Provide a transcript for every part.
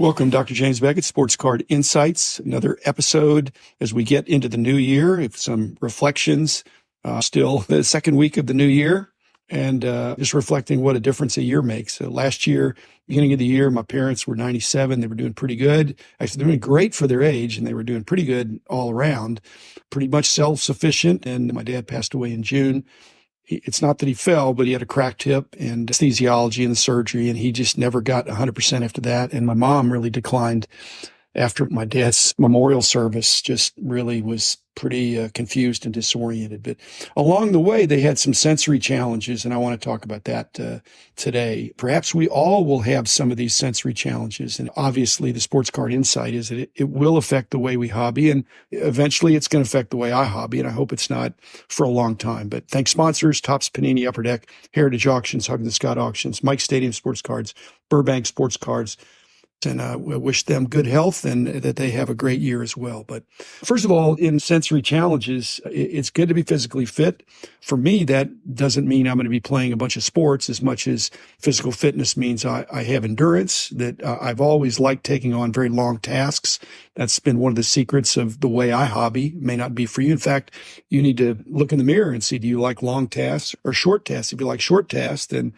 Welcome, Dr. James Beckett, Sports Card Insights. Another episode as we get into the new year. Some reflections, still the second week of the new year, and just reflecting what a difference a year makes. Last year, beginning of the year, my parents were 97. They were doing pretty good. Actually, they were doing great for their age, and they were doing pretty good all around, pretty much self-sufficient. And my dad passed away in June. It's not that he fell, but he had a cracked hip and anesthesiology and the surgery, and he just never got 100% after that. And my mom really declined after my dad's memorial service, just really was pretty confused and disoriented. But along the way, they had some sensory challenges, and I want to talk about that today. Perhaps we all will have some of these sensory challenges. And obviously, the sports card insight is that it will affect the way we hobby, and eventually it's going to affect the way I hobby, and I hope it's not for a long time. But thanks sponsors, Topps Panini Upper Deck, Heritage Auctions, Hug the Scott Auctions, Mike Stadium Sports Cards, Burbank Sports Cards, and I wish them good health and that they have a great year as well. But first of all, in sensory challenges, it's good to be physically fit. For me, that doesn't mean I'm going to be playing a bunch of sports as much as physical fitness means I have endurance, that I've always liked taking on very long tasks. That's been one of the secrets of the way I hobby. It may not be for you. In fact, you need to look in the mirror and see, do you like long tasks or short tasks? If you like short tasks, then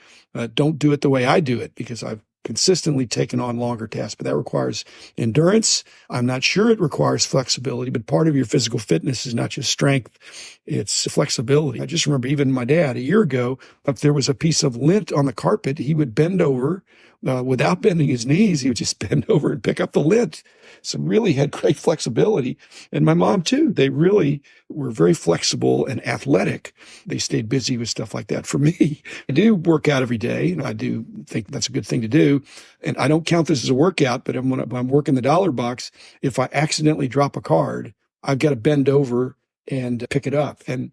don't do it the way I do it, because I've consistently taken on longer tasks, but that requires endurance. I'm not sure it requires flexibility, but part of your physical fitness is not just strength, it's flexibility. I just remember even my dad a year ago, if there was a piece of lint on the carpet, he would bend over without bending his knees. He would just bend over and pick up the lint. So really had great flexibility. And my mom too, they really were very flexible and athletic. They stayed busy with stuff like that. For me, I do work out every day, and I do think that's a good thing to do. And I don't count this as a workout, but when I'm working the dollar box, if I accidentally drop a card, I've got to bend over and pick it up. And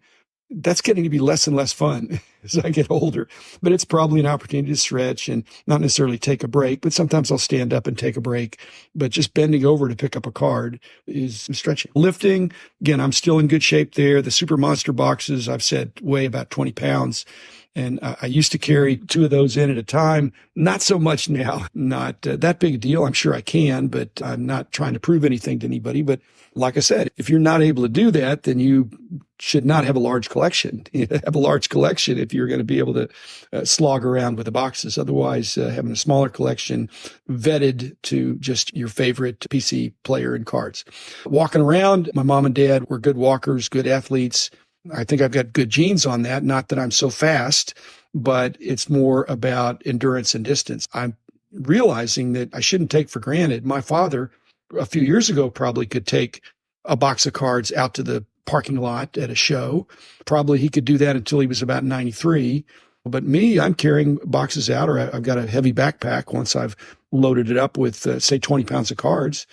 that's getting to be less and less fun as I get older, but it's probably an opportunity to stretch and not necessarily take a break, but sometimes I'll stand up and take a break, but just bending over to pick up a card is stretching. Lifting, again, I'm still in good shape there. The super monster boxes, I've said, weigh about 20 pounds. And I used to carry 2 of those in at a time. Not so much now. Not that big a deal. I'm sure I can, but I'm not trying to prove anything to anybody. But like I said, if you're not able to do that, then you should not have a large collection. You have a large collection if you're going to be able to slog around with the boxes. Otherwise, having a smaller collection vetted to just your favorite PC player and cards. Walking around, my mom and dad were good walkers, good athletes. I think I've got good genes on that. Not that I'm so fast, but it's more about endurance and distance. I'm realizing that I shouldn't take for granted. My father, a few years ago, probably could take a box of cards out to the parking lot at a show. Probably he could do that until he was about 93. But me, I'm carrying boxes out, or I've got a heavy backpack once I've loaded it up with, say, 20 pounds of cards.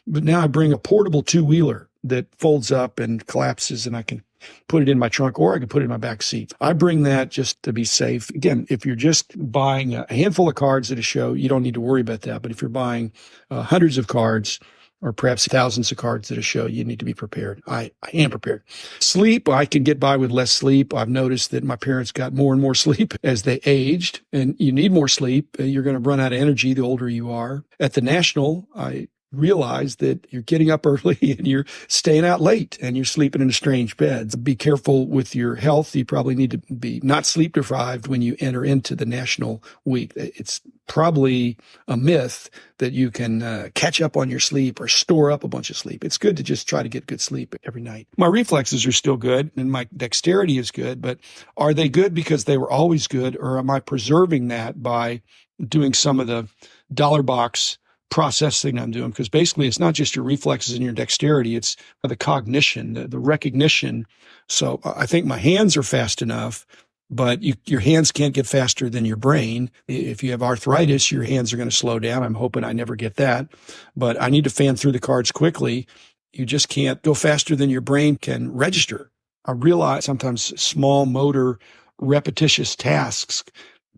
But now I bring a portable 2-wheeler that folds up and collapses, and I can put it in my trunk, or I can put it in my back seat. I bring that just to be safe. Again, if you're just buying a handful of cards at a show, you don't need to worry about that. But if you're buying hundreds of cards, or perhaps thousands of cards at a show, you need to be prepared. I am prepared. Sleep, I can get by with less sleep. I've noticed that my parents got more and more sleep as they aged, and you need more sleep. You're going to run out of energy the older you are. At the National, I realize that you're getting up early and you're staying out late and you're sleeping in strange beds. Be careful with your health. You probably need to be not sleep deprived when you enter into the National Week. It's probably a myth that you can catch up on your sleep or store up a bunch of sleep. It's good to just try to get good sleep every night. My reflexes are still good and my dexterity is good, but are they good because they were always good, or am I preserving that by doing some of the dollar box processing I'm doing? Because basically it's not just your reflexes and your dexterity, it's the cognition, the recognition. So I think my hands are fast enough, but your hands can't get faster than your brain. If you have arthritis, your hands are going to slow down. I'm hoping I never get that, but I need to fan through the cards quickly. You just can't go faster than your brain can register. I realize sometimes small motor repetitious tasks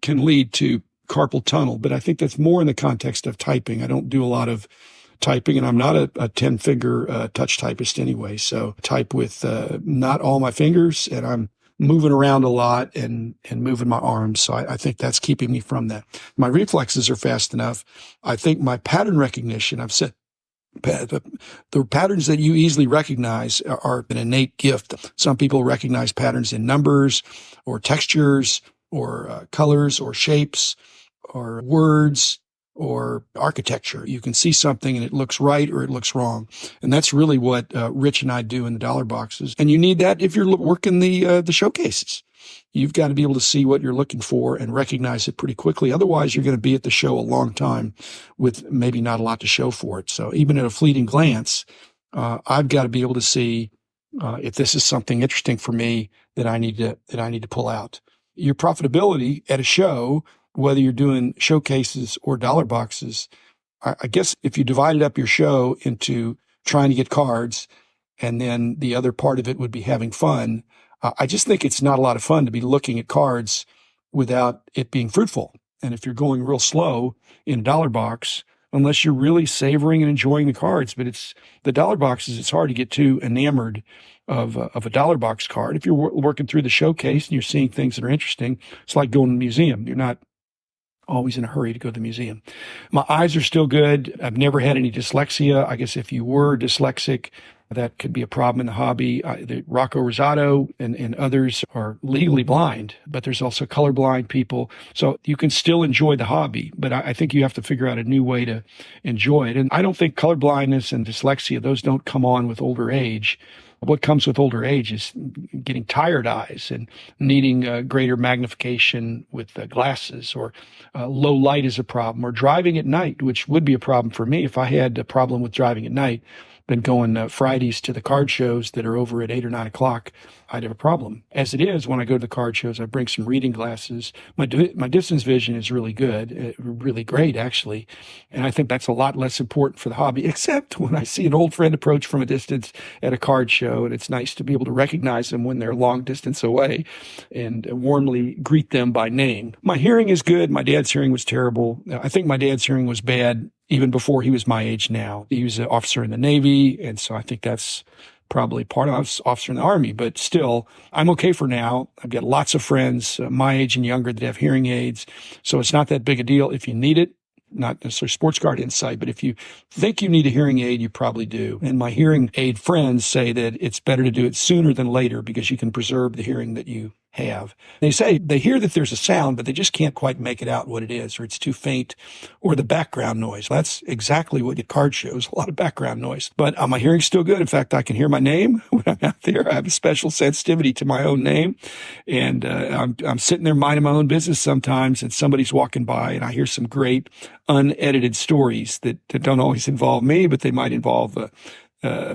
can lead to carpal tunnel, but I think that's more in the context of typing. I don't do a lot of typing, and I'm not a 10-finger touch typist anyway. So I type with not all my fingers, and I'm moving around a lot and moving my arms. So I think that's keeping me from that. My reflexes are fast enough. I think my pattern recognition, I've said, the patterns that you easily recognize are an innate gift. Some people recognize patterns in numbers or textures or colors or shapes or words or architecture. You can see something and it looks right or it looks wrong. And that's really what Rich and I do in the dollar boxes. And you need that if you're working the showcases. You've got to be able to see what you're looking for and recognize it pretty quickly. Otherwise, you're going to be at the show a long time with maybe not a lot to show for it. So even at a fleeting glance, I've got to be able to see if this is something interesting for me that I need to pull out. Your profitability at a show, whether you're doing showcases or dollar boxes, I guess if you divided up your show into trying to get cards and then the other part of it would be having fun, I just think it's not a lot of fun to be looking at cards without it being fruitful. And if you're going real slow in a dollar box, unless you're really savoring and enjoying the cards, but it's the dollar boxes, it's hard to get too enamored of a dollar box card. If you're working through the showcase and you're seeing things that are interesting, it's like going to a museum. You're not always in a hurry to go to the museum. My eyes are still good. I've never had any dyslexia. I guess if you were dyslexic, that could be a problem in the hobby. Rocco Rosado and others are legally blind, but there's also colorblind people. So you can still enjoy the hobby, but I think you have to figure out a new way to enjoy it. And I don't think colorblindness and dyslexia, those don't come on with older age. What comes with older age is getting tired eyes and needing greater magnification with glasses, or low light is a problem, or driving at night, which would be a problem for me if I had a problem with driving at night. Been going Fridays to the card shows that are over at 8 or 9 o'clock, I'd have a problem. As it is, when I go to the card shows, I bring some reading glasses. My distance vision is really good, really great, actually. And I think that's a lot less important for the hobby, except when I see an old friend approach from a distance at a card show, and it's nice to be able to recognize them when they're a long distance away and warmly greet them by name. My hearing is good. My dad's hearing was terrible. I think my dad's hearing was bad even before he was my age now. He was an officer in the Navy, and so I think that's probably part of it. I was an officer in the Army, but still, I'm okay for now. I've got lots of friends my age and younger that have hearing aids, so it's not that big a deal if you need it. Not necessarily sports card insight, but if you think you need a hearing aid, you probably do. And my hearing aid friends say that it's better to do it sooner than later because you can preserve the hearing that you have. They say they hear that there's a sound, but they just can't quite make it out what it is, or it's too faint, or the background noise. That's exactly what at card shows, a lot of background noise. But my hearing's still good. In fact, I can hear my name when I'm out there. I have a special sensitivity to my own name. And I'm sitting there minding my own business sometimes, and somebody's walking by, and I hear some great unedited stories that don't always involve me, but they might involve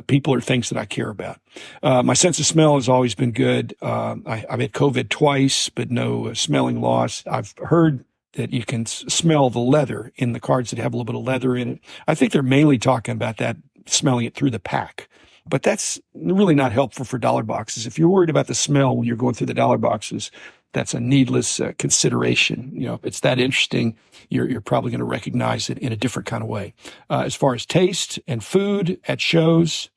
people or things that I care about. My sense of smell has always been good. I've had COVID twice, but no smelling loss. I've heard that you can smell the leather in the cards that have a little bit of leather in it. I think they're mainly talking about that, smelling it through the pack. But that's really not helpful for dollar boxes. If you're worried about the smell when you're going through the dollar boxes, that's a needless consideration. You know, if it's that interesting, you're probably going to recognize it in a different kind of way. As far as taste and food at shows,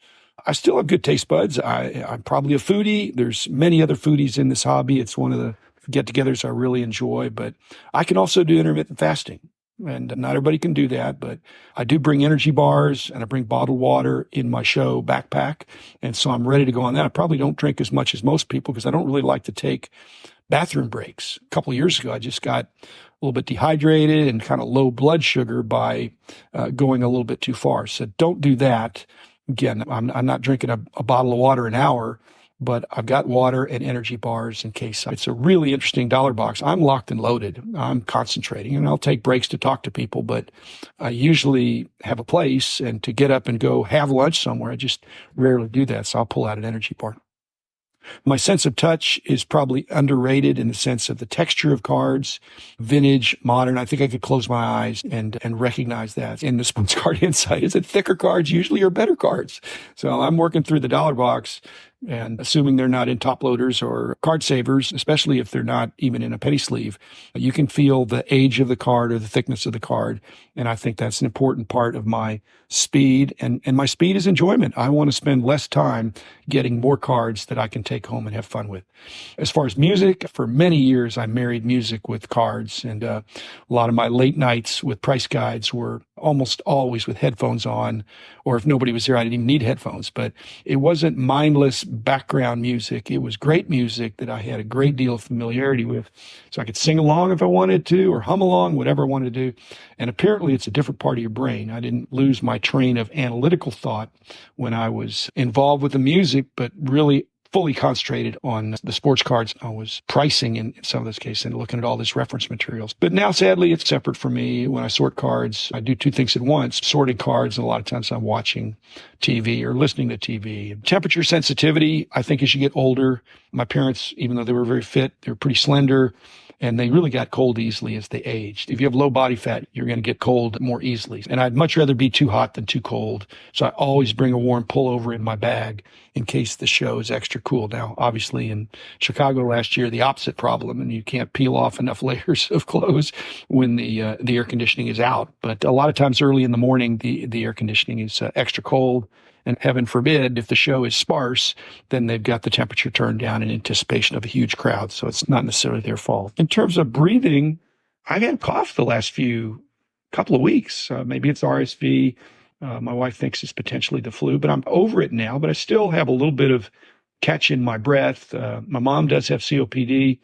I still have good taste buds. I'm probably a foodie. There's many other foodies in this hobby. It's one of the get-togethers I really enjoy, but I can also do intermittent fasting. And not everybody can do that, but I do bring energy bars and I bring bottled water in my show backpack. And so I'm ready to go on that. I probably don't drink as much as most people because I don't really like to take bathroom breaks. A couple of years ago, I just got a little bit dehydrated and kind of low blood sugar by going a little bit too far. So don't do that. Again, I'm not drinking a bottle of water an hour, but I've got water and energy bars in case. It's a really interesting dollar box. I'm locked and loaded. I'm concentrating, and I'll take breaks to talk to people, but I usually have a place, and to get up and go have lunch somewhere, I just rarely do that. So I'll pull out an energy bar. My sense of touch is probably underrated in the sense of the texture of cards, vintage, modern. I think I could close my eyes and recognize that. In the sports card insight, is it thicker cards usually or better cards? So I'm working through the dollar box And assuming they're not in top loaders or card savers, especially if they're not even in a penny sleeve, you can feel the age of the card or the thickness of the card. And I think that's an important part of my speed. And my speed is enjoyment. I want to spend less time getting more cards that I can take home and have fun with. As far as music, for many years, I married music with cards. And a lot of my late nights with price guides were almost always with headphones on, or if nobody was there, I didn't even need headphones. But it wasn't mindless background music. It was great music that I had a great deal of familiarity with. So I could sing along if I wanted to, or hum along, whatever I wanted to do. And apparently it's a different part of your brain. I didn't lose my train of analytical thought when I was involved with the music, but really fully concentrated on the sports cards. I was pricing in some of those cases and looking at all this reference materials. But now, sadly, it's separate for me. When I sort cards, I do two things at once, sorting cards, and a lot of times I'm watching TV or listening to TV. Temperature sensitivity, I think as you get older, my parents, even though they were very fit, they were pretty slender, and they really got cold easily as they aged. If you have low body fat, you're going to get cold more easily. And I'd much rather be too hot than too cold. So I always bring a warm pullover in my bag in case the show is extra cool. Now, obviously in Chicago last year, the opposite problem, and you can't peel off enough layers of clothes when the air conditioning is out. But a lot of times early in the morning, the air conditioning is extra cold. And heaven forbid, if the show is sparse, then they've got the temperature turned down in anticipation of a huge crowd. So it's not necessarily their fault. In terms of breathing, I've had cough the last couple of weeks. Maybe it's RSV. My wife thinks it's potentially the flu, but I'm over it now. But I still have a little bit of catch in my breath. My mom does have COPD,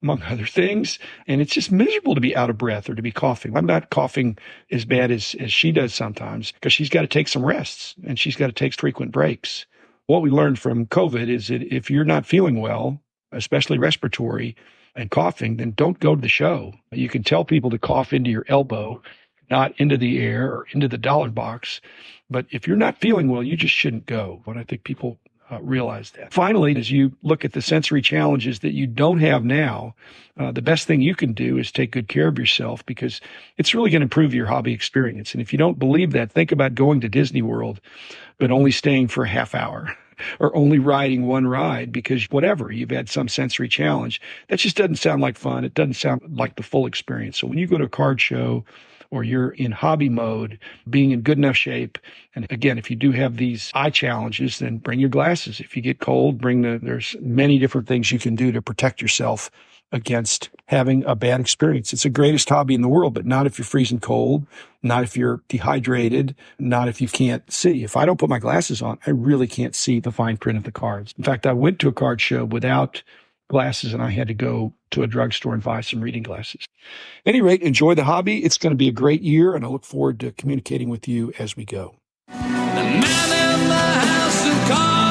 among other things. And it's just miserable to be out of breath or to be coughing. I'm not coughing as bad as she does sometimes because she's got to take some rests and she's got to take frequent breaks. What we learned from COVID is that if you're not feeling well, especially respiratory and coughing, then don't go to the show. You can tell people to cough into your elbow, not into the air or into the dollar box. But if you're not feeling well, you just shouldn't go. And I think people realize that. Finally, as you look at the sensory challenges that you don't have now, the best thing you can do is take good care of yourself because it's really going to improve your hobby experience. And if you don't believe that, think about going to Disney World, but only staying for a half hour or only riding one ride because whatever, you've had some sensory challenge. That just doesn't sound like fun. It doesn't sound like the full experience. So when you go to a card show or you're in hobby mode, being in good enough shape. And again, if you do have these eye challenges, then bring your glasses. If you get cold, there's many different things you can do to protect yourself against having a bad experience. It's the greatest hobby in the world, but not if you're freezing cold, not if you're dehydrated, not if you can't see. If I don't put my glasses on, I really can't see the fine print of the cards. In fact, I went to a card show without glasses and I had to go to a drugstore and buy some reading glasses. At any rate, enjoy the hobby. It's going to be a great year and I look forward to communicating with you as we go. The man in the house of cards.